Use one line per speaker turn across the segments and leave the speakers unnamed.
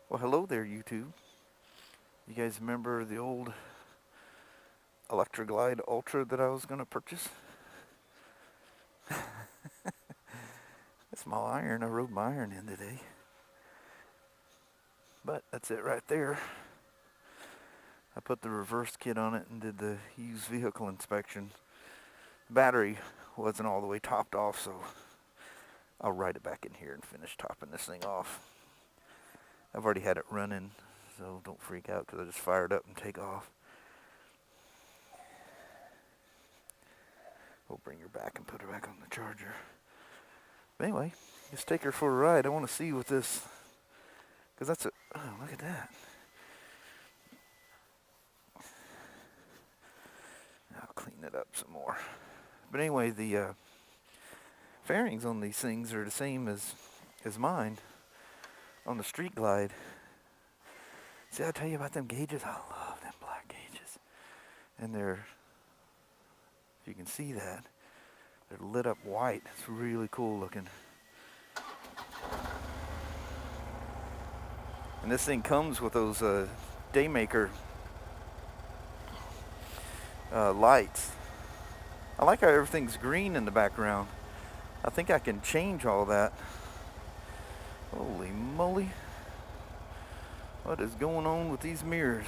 Well, hello there, YouTube. You guys remember the old Electra Glide Ultra that I was going to purchase? That's my iron. I rode my iron in today. But that's it right there. I put the reverse kit on it and did the used vehicle inspection. The battery wasn't all the way topped off, so I'll ride it back in here and finish topping this thing off. I've already had it running, so don't freak out because I just fire it up and take off. We'll bring her back and put her back on the charger. But anyway, let's take her for a ride. I want to see what this, because that's a, oh, look at that. I'll clean it up some more. But anyway, the fairings on these things are the same as mine on the Street Glide. See, I tell you about them gauges? I love them black gauges. And they're, if you can see that, they're lit up white. It's really cool looking. And this thing comes with those Daymaker lights. I like how everything's green in the background. I think I can change all that. Holy moly. What is going on with these mirrors?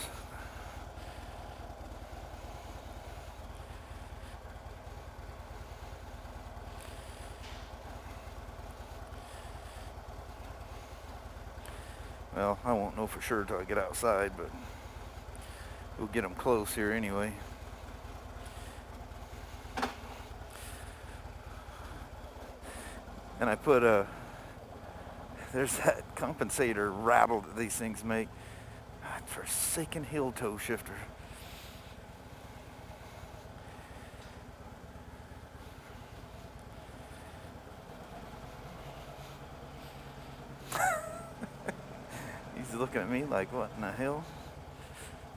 Well, I won't know for sure until I get outside, but we'll get them close here anyway. And I put there's that compensator rattle that these things make. God, forsaken heel toe shifter. He's looking at me like, what in the hell?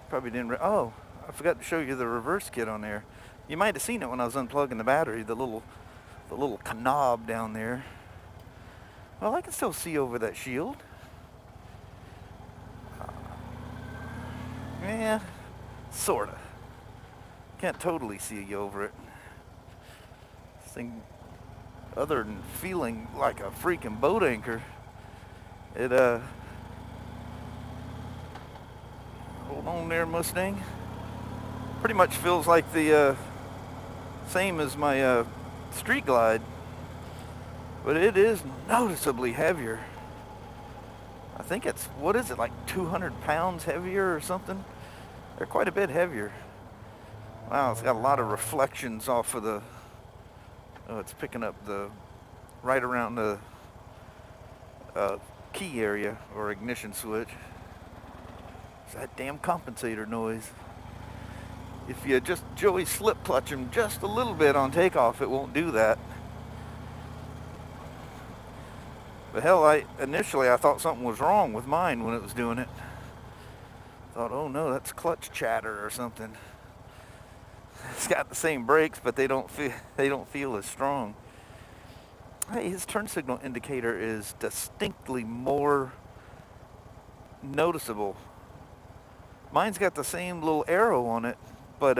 Probably didn't. Oh, I forgot to show you the reverse kit on there. You might have seen it when I was unplugging the battery. The little knob down there. Well, I can still see over that shield. Yeah, sorta. Can't totally see you over it. This thing, other than feeling like a freaking boat anchor, it hold on there, Mustang. Pretty much feels like the same as my Street Glide, but it is noticeably heavier. I think it's, what is it, like 200 pounds heavier or something? They're quite a bit heavier. Wow, it's got a lot of reflections off of the, oh, it's picking up the, right around the key area or ignition switch. It's that damn compensator noise. If you just Joey slip clutch him just a little bit on takeoff, it won't do that. But hell, initially I thought something was wrong with mine when it was doing it. I thought, oh no, that's clutch chatter or something. It's got the same brakes, but they don't feel as strong. Hey, his turn signal indicator is distinctly more noticeable. Mine's got the same little arrow on it, but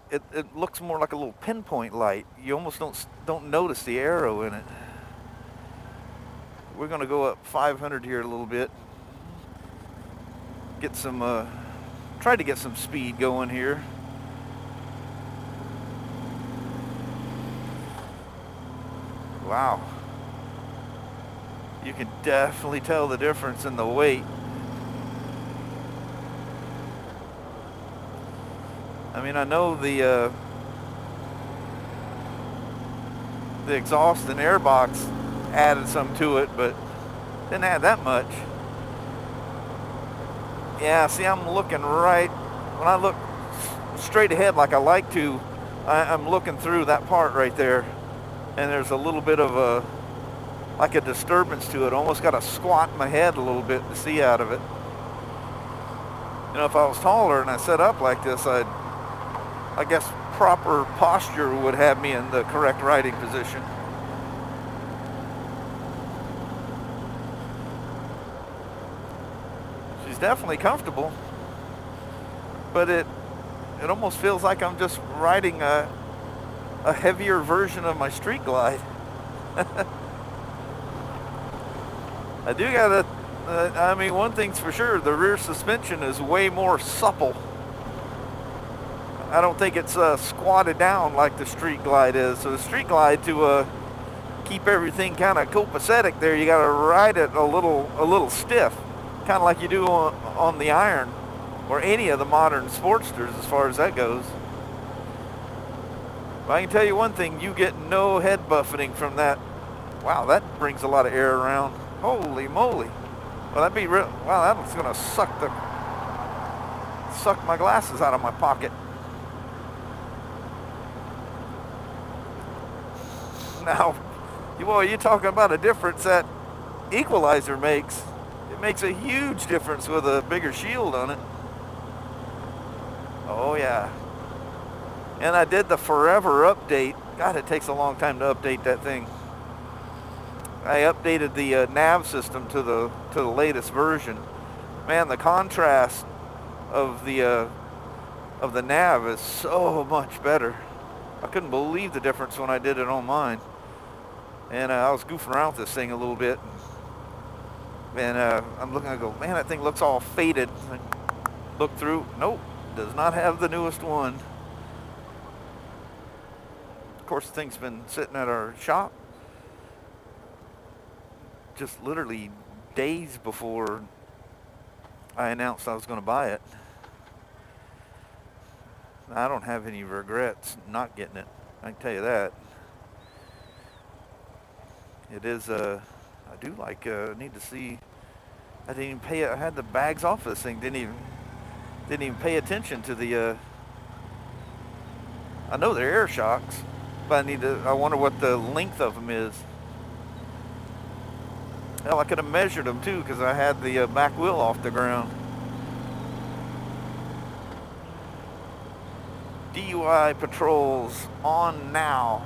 it looks more like a little pinpoint light. You almost don't notice the arrow in it. We're gonna go up 500 here a little bit. Get some, try to get some speed going here. Wow. You can definitely tell the difference in the weight. I mean, I know the exhaust and air box added some to it, but didn't add that much. Yeah, see, I'm looking right, when I look straight ahead like I like to, I'm looking through that part right there, and there's a little bit of a, like a disturbance to it. Almost got to squat my head a little bit to see out of it. You know, if I was taller and I set up like this, I guess proper posture would have me in the correct riding position. is definitely comfortable, but it almost feels like I'm just riding a heavier version of my Street Glide. I do gotta, I mean, one thing's for sure, the rear suspension is way more supple. I don't think it's squatted down like the Street Glide is. So the Street Glide, to keep everything kind of copacetic there, you gotta ride it a little stiff, kind of like you do on the Iron or any of the modern Sportsters as far as that goes. But I can tell you one thing, you get no head buffeting from that. Wow, that brings a lot of air around. Holy moly. Well, that'd be real. Wow, that's gonna suck my glasses out of my pocket. Now, you're talking about a difference that equalizer makes. It makes a huge difference with a bigger shield on it. Oh yeah. And I did the forever update. God, it takes a long time to update that thing. I updated the nav system to the latest version. Man, the contrast of the nav is so much better. I couldn't believe the difference when I did it on mine. And I was goofing around with this thing a little bit. And I'm looking, I go, man, that thing looks all faded. I look through, nope, does not have the newest one. Of course, the thing's been sitting at our shop just literally days before I announced I was going to buy it. I don't have any regrets not getting it. I can tell you that. It is, I do like, need to see, I didn't even pay, I had the bags off this thing, didn't even pay attention to the, I know they're air shocks, but I wonder what the length of them is. Hell, I could have measured them too, because I had the back wheel off the ground. DUI patrols on now.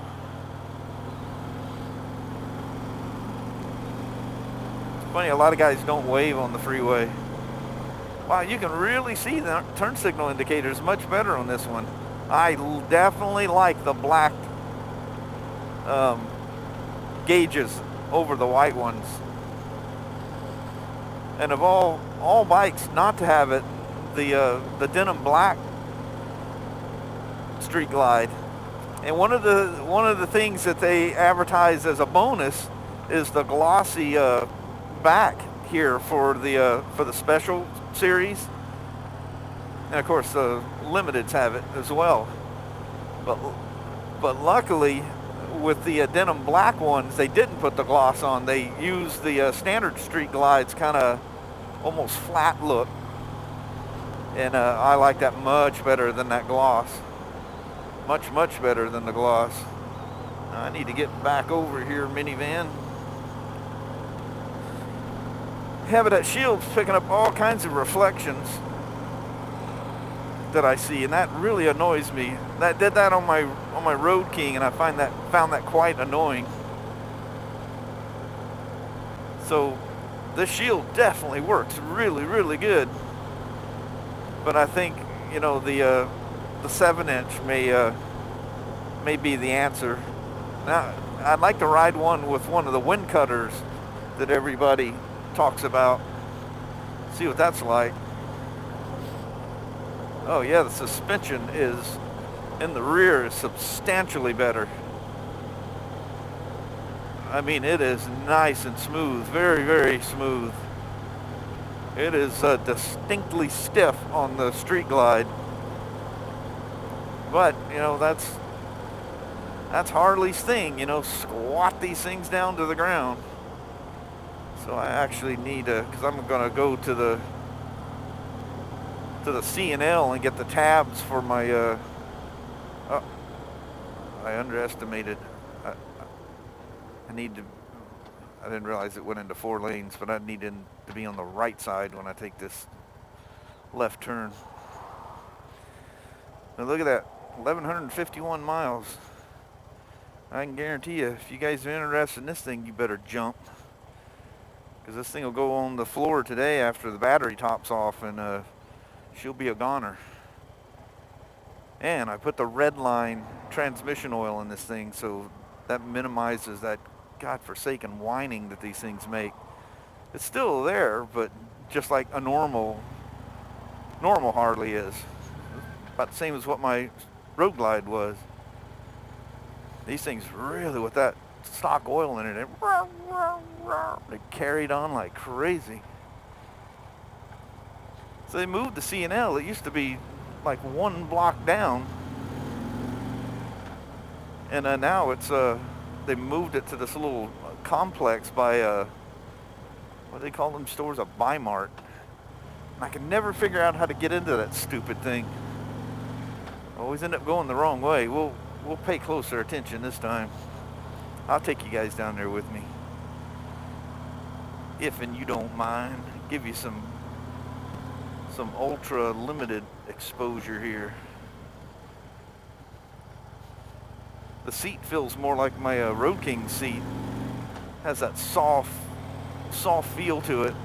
It's funny, a lot of guys don't wave on the freeway. Wow, you can really see the turn signal indicators much better on this one. I definitely like the black gauges over the white ones. And of all bikes not to have it, the denim black Street Glide. And one of the things that they advertise as a bonus is the glossy back here for the special series. And of course the limiteds have it as well. But luckily with the denim black ones, they didn't put the gloss on. They used the standard Street Glides kind of almost flat look, and I like that much better than that gloss. Much better than the gloss. I need to get back over here, minivan. Having that shield's picking up all kinds of reflections that I see, and that really annoys me. That did that on my Road King, and I found that quite annoying. So this shield definitely works really good. But I think, you know, the 7-inch may be the answer. Now, I'd like to ride one with one of the wind cutters that everybody talks about. See what that's like. Oh yeah, the suspension is in the rear is substantially better. I mean, it is nice and smooth, very smooth. It is distinctly stiff on the Street Glide. But, you know, that's Harley's thing, you know, squat these things down to the ground. So I actually need to, because I'm going to go to the C&L and get the tabs for my, oh, I underestimated. I didn't realize it went into 4 lanes, but I needed to be on the right side when I take this left turn. Now look at that, 1,151 miles. I can guarantee you, if you guys are interested in this thing, you better jump. Because this thing will go on the floor today after the battery tops off, and she'll be a goner. And I put the red line transmission oil in this thing, so that minimizes that godforsaken whining that these things make. It's still there, but just like a normal Harley is. About the same as what my Road Glide was. These things really, with that stock oil in it, they carried on like crazy. So they moved the C&L. It used to be like one block down, and now it's they moved it to this little complex by what do they call them stores? A Bi-Mart. And I can never figure out how to get into that stupid thing. I always end up going the wrong way. We'll pay closer attention this time. I'll take you guys down there with me, if and you don't mind. Give you some ultra limited exposure here. The seat feels more like my Road King seat. Has that soft feel to it.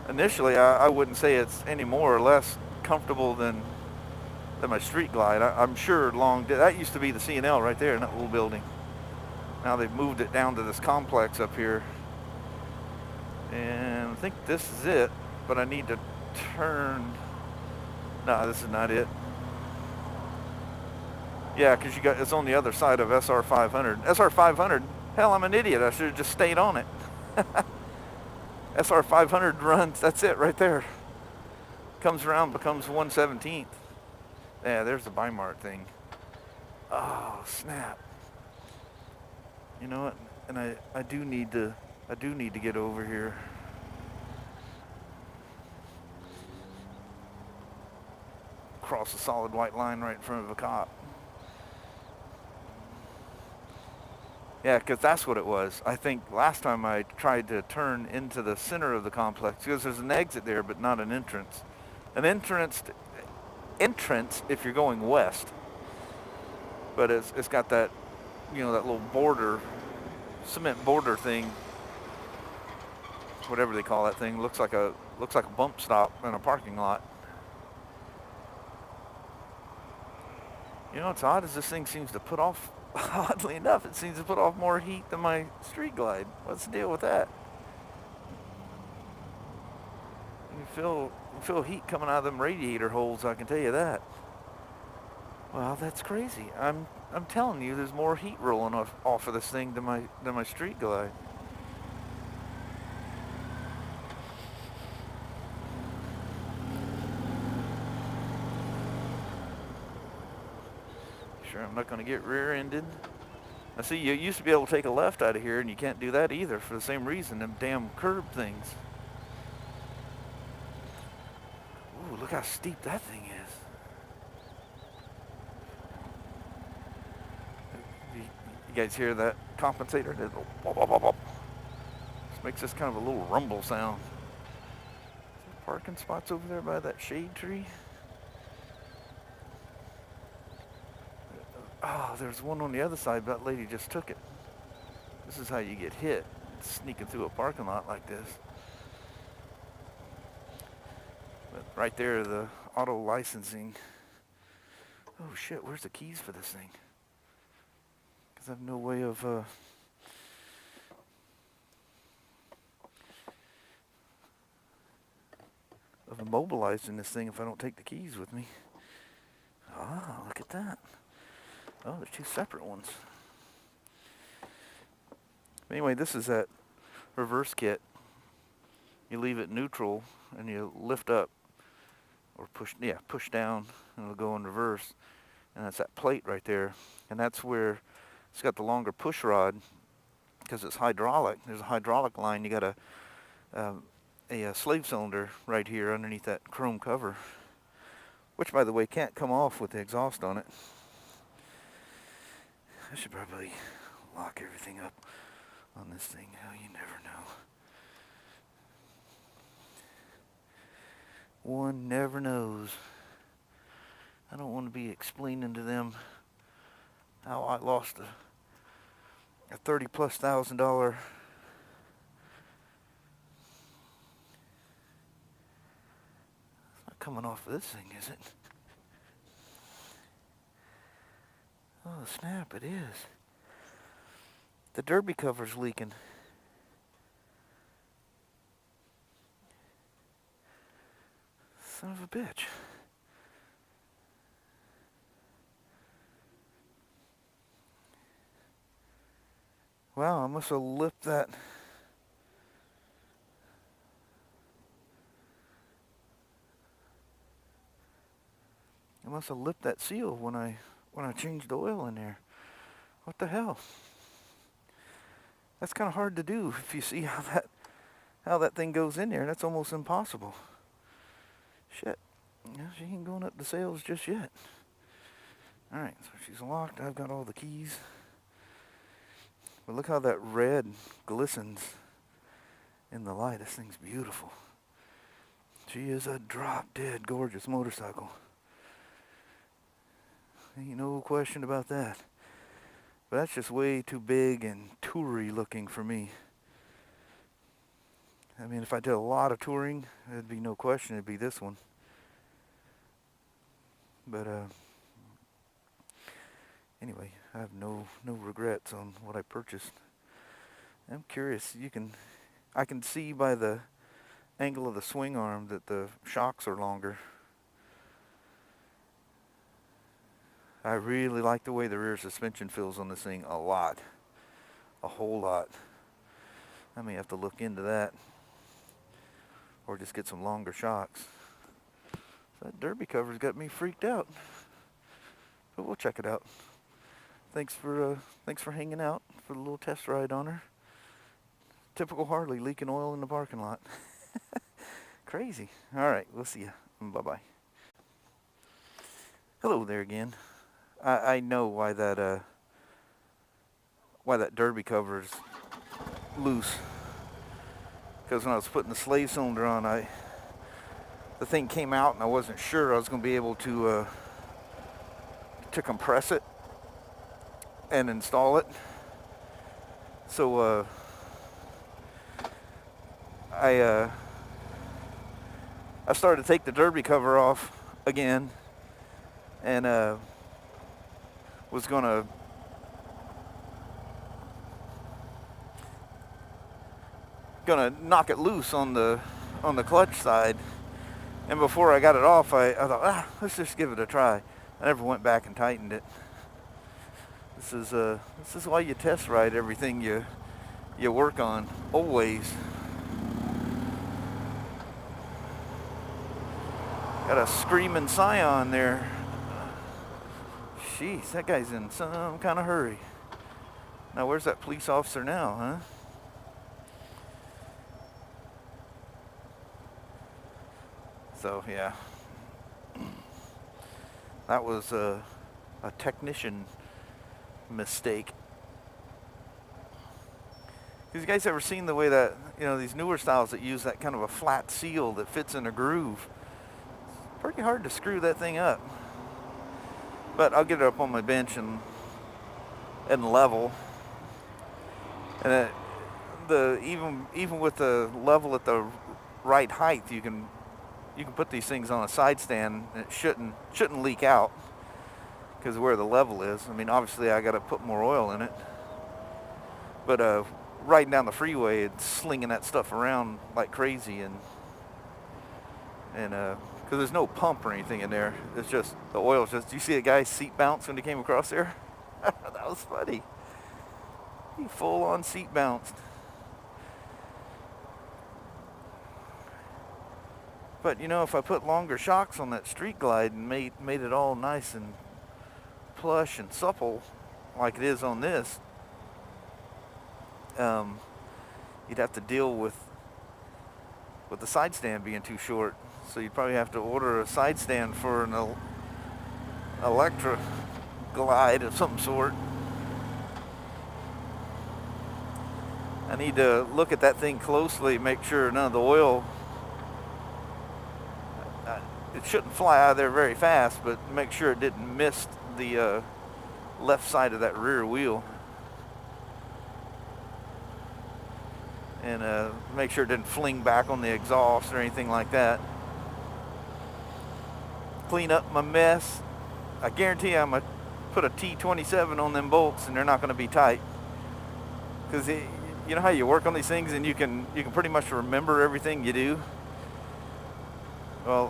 Initially, I wouldn't say it's any more or less comfortable than my Street Glide. I'm sure that used to be the C&L right there in that little building. Now they've moved it down to this complex up here. And I think this is it, but I need to turn. No, this is not it. Yeah, because it's on the other side of SR500. SR500, hell, I'm an idiot. I should have just stayed on it. SR500 runs, that's it right there. Comes around, becomes 1/17. Yeah, there's the Bi-Mart thing. Oh, snap. You know what? And I do need to get over here. Cross a solid white line right in front of a cop. Yeah, because that's what it was. I think last time I tried to turn into the center of the complex, because there's an exit there, but not an entrance. An entrance if you're going west. But it's got that, that little border, cement border thing, whatever they call that thing. Looks like a bump stop in a parking lot. You know what's odd is this thing seems to put off, oddly enough, it seems to put off more heat than my Street Glide. What's the deal with that? You feel heat coming out of them radiator holes, I can tell you that. Well, that's crazy. I'm telling you, there's more heat rolling off of this thing than my Street Glide. Sure, I'm not going to get rear-ended. I see you used to be able to take a left out of here, and you can't do that either for the same reason, them damn curb things. Ooh, look how steep that thing is. You guys hear that compensator? This makes this kind of a little rumble sound. Is there parking spots over there by that shade tree? Oh, there's one on the other side, but that lady just took it. This is how you get hit, sneaking through a parking lot like this. But right there, the auto licensing. Oh shit, where's the keys for this thing? Because I have no way of immobilizing this thing if I don't take the keys with me. Ah, look at that. Oh, there's two separate ones. Anyway, this is that reverse kit. You leave it neutral and you lift up or push down and it'll go in reverse. And that's that plate right there. And that's where it's got the longer push rod because it's hydraulic. There's a hydraulic line. You got a slave cylinder right here underneath that chrome cover, which, by the way, can't come off with the exhaust on it. I should probably lock everything up on this thing. Hell, you never know. One never knows. I don't want to be explaining to them how I lost a $30,000+ coming off of this thing, is it? Oh, snap, it is. The derby cover's leaking. Son of a bitch. Wow, I must have lipped that. I must have lipped that seal when I changed the oil in there. What the hell? That's kind of hard to do if you see how that thing goes in there. That's almost impossible. Shit. Yeah, she ain't going up the sales just yet. All right, so she's locked. I've got all the keys. But look how that red glistens in the light. This thing's beautiful. She is a drop-dead gorgeous motorcycle. Ain't no question about that. But that's just way too big and toury looking for me. I mean, if I did a lot of touring, there'd be no question it'd be this one. But anyway, I have no regrets on what I purchased. I'm curious. I can see by the angle of the swing arm that the shocks are longer. I really like the way the rear suspension feels on this thing a lot. A whole lot. I may have to look into that. Or just get some longer shocks. That derby cover's got me freaked out. But we'll check it out. Thanks for hanging out for the little test ride on her. Typical Harley, leaking oil in the parking lot. Crazy. All right, we'll see you. Bye-bye. Hello there again. I know why that derby cover's loose. Because when I was putting the slave cylinder on, the thing came out and I wasn't sure I was going to be able to compress it and install it. So I started to take the derby cover off again and was gonna knock it loose on the clutch side, and before I got it off, I thought, let's just give it a try. I never went back and tightened it. This is why you test ride everything you work on, always. Got a screaming Scion there. Jeez, that guy's in some kind of hurry. Now, where's that police officer now, huh? So, yeah. That was a technician mistake. Have you guys ever seen the way that, these newer styles that use that kind of a flat seal that fits in a groove? It's pretty hard to screw that thing up. But I'll get it up on my bench and level. And even with the level at the right height, you can put these things on a side stand and it shouldn't leak out because of where the level is. I mean, obviously I got to put more oil in it. But riding down the freeway, it's slinging that stuff around like crazy, and because there's no pump or anything in there. It's just, the oil's just, you see a guy's seat bounce when he came across there? That was funny. He full on seat bounced. But if I put longer shocks on that Street Glide and made it all nice and plush and supple like it is on this, you'd have to deal with the side stand being too short. So you'd probably have to order a side stand for an Electra Glide of some sort. I need to look at that thing closely, make sure none of the oil, it shouldn't fly out of there very fast, but make sure it didn't miss the left side of that rear wheel. And make sure it didn't fling back on the exhaust or anything like that. clean up my mess. I guarantee you I'm going to put a T27 on them bolts and they're not going to be tight. Because you know how you work on these things and you can pretty much remember everything you do? Well,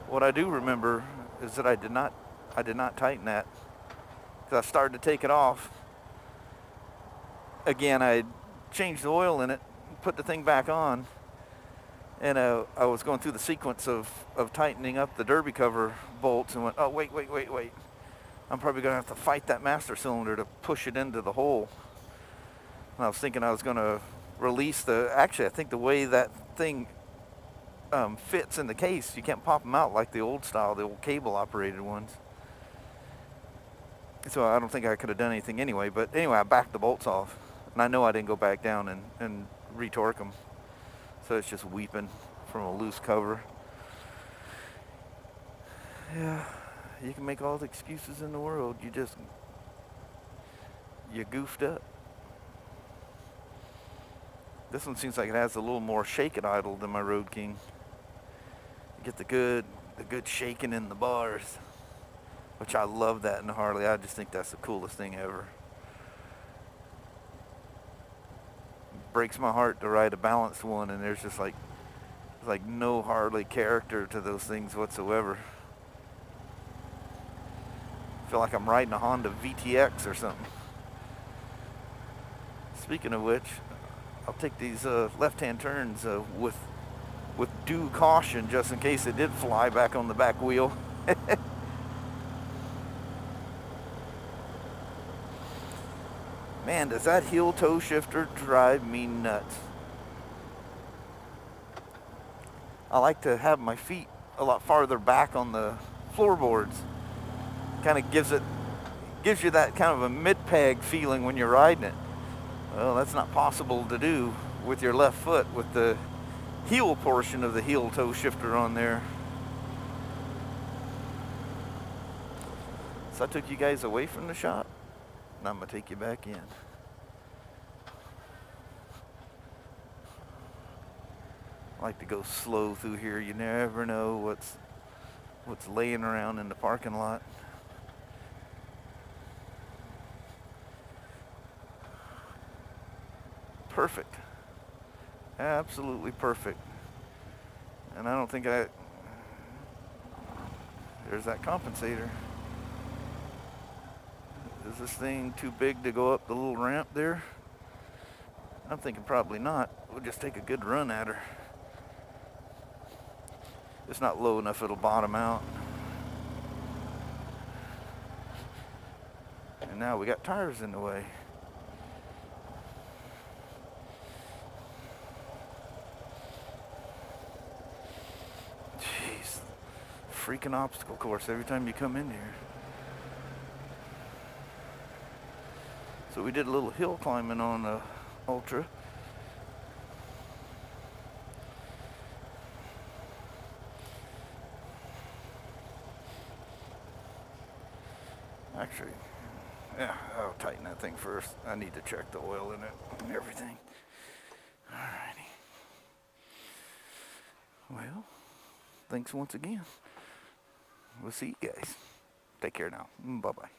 what I do remember is that I did not tighten that. Because I started to take it off. Again, I changed the oil in it, put the thing back on, and I was going through the sequence of tightening up the derby cover bolts and went, oh, wait. I'm probably going to have to fight that master cylinder to push it into the hole. And I was thinking I was going to release actually, I think the way that thing fits in the case, you can't pop them out like the old style, the old cable operated ones. So I don't think I could have done anything anyway. But anyway, I backed the bolts off. And I know I didn't go back down and retorque them. So it's just weeping from a loose cover. Yeah, you can make all the excuses in the world. You goofed up. This one seems like it has a little more shake at idle than my Road King. You get the good shaking in the bars. Which I love that in the Harley. I just think that's the coolest thing ever. Breaks my heart to ride a balanced one, and there's just like no Harley character to those things whatsoever. I feel like I'm riding a Honda VTX or something. Speaking of which, I'll take these left-hand turns with due caution, just in case it did fly back on the back wheel. Man, does that heel toe shifter drive me nuts. I like to have my feet a lot farther back on the floorboards. Kind of gives you that kind of a mid-peg feeling when you're riding it. Well, that's not possible to do with your left foot with the heel portion of the heel toe shifter on there. So I took you guys away from the shop. And I'm going to take you back in. I like to go slow through here. You never know what's laying around in the parking lot. Perfect. Absolutely perfect. And I don't think there's that compensator. Is this thing too big to go up the little ramp there? I'm thinking probably not. We'll just take a good run at her. It's not low enough, it'll bottom out. And now we got tires in the way. Jeez, freaking obstacle course every time you come in here. So we did a little hill climbing on the Ultra. Actually, yeah, I'll tighten that thing first. I need to check the oil in it and everything. Alrighty. Well, thanks once again. We'll see you guys. Take care now. Bye-bye.